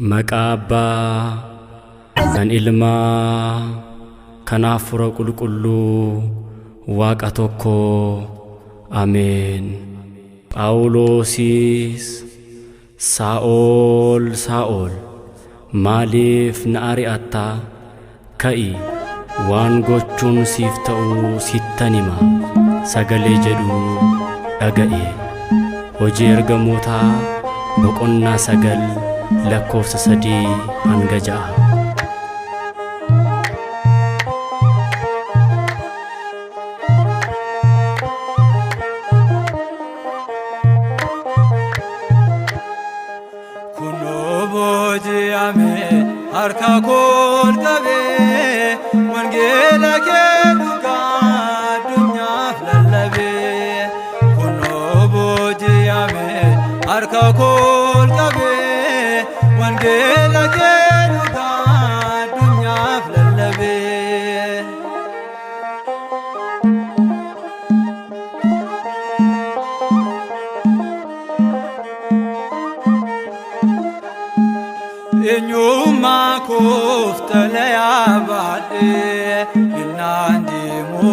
Maqaba kan ilma kanafura qulqullu waaqa tokko Amen. Phaawulosis Saa'ol maaliif na ari'atta ka'i waan gochuun siif ta'u sittan hima sagalee jedhu dhaga'e. Hojii ergamootaa boqonnaa 9 lakkoofsa 3 hanga 6. Harka kol qabe wangeela kee dhugaa addunyaaf lallabe kunoo booji'ame harka kol qabe wangeela kee dhugaa addunyaaf lallabe. Enyuma koftale abade inandimo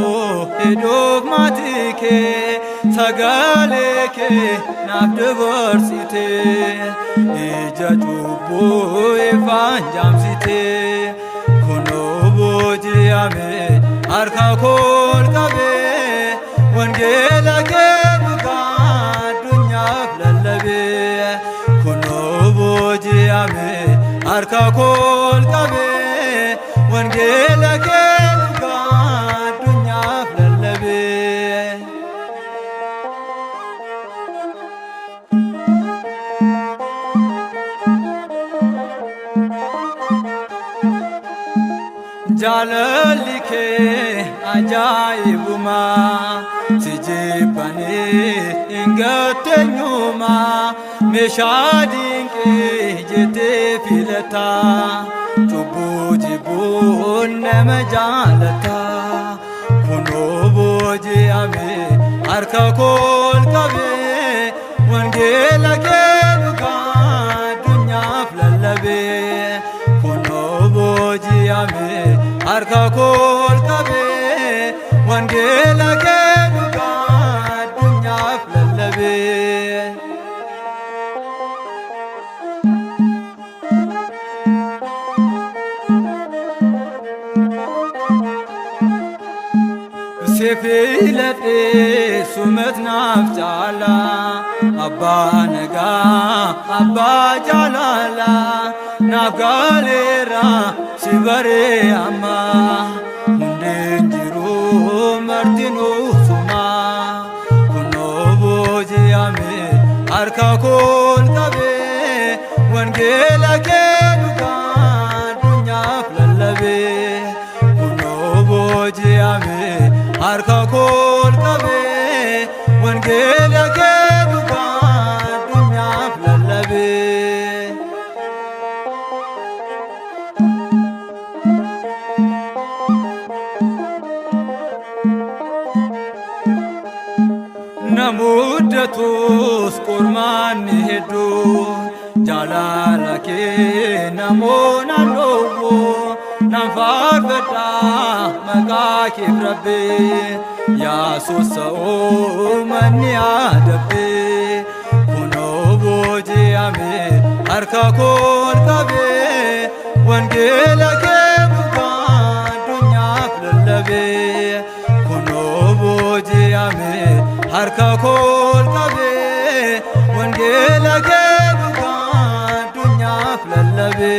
dogmatike sagaleke nabdevorsite ejajubo evanjamsite kuno boji'ame harka kol qabe wangela ke dhugaa addunyaaf lallabe kuno boji'ame harka kol qabe wangeela kee dhugaa addunyaaf lallabe. Jaalalli kee ajaa'ibuma si jibbanii hin gatteenyuma meeshaa dinqii jettee filata cubbuu jibbuun nama jaalata kunoo booji'ame harka kol qabe wangeela kee dhugaa addunyaaf lallabe kunoo booji'ame harka kol qabe wangeela kee dhugaa addunyaaf lallabe. Sefilate sumet nafjala abba naga abba jalala nafgalera sibare amma hundenjiru martinu suma kuno boji'ame harka kol qabe wangeela kee dhugaa addunyaaf lallabe kuno boji'ame harka kol qabe wangeela kee dhugaa addunyaaf lallabe. Namuddatus qormaanni hedduun jaalala kee namoota dhowwu nan faarfadha maqaa kee rabbe yaasosa'oo manni adabbe kunoo booji'ame harka kol qabe wangeela kee dhugaa addunyaaf lallabe kunoo booji'ame harka kol qabe wangeela kee dhugaa addunyaaf lallabe.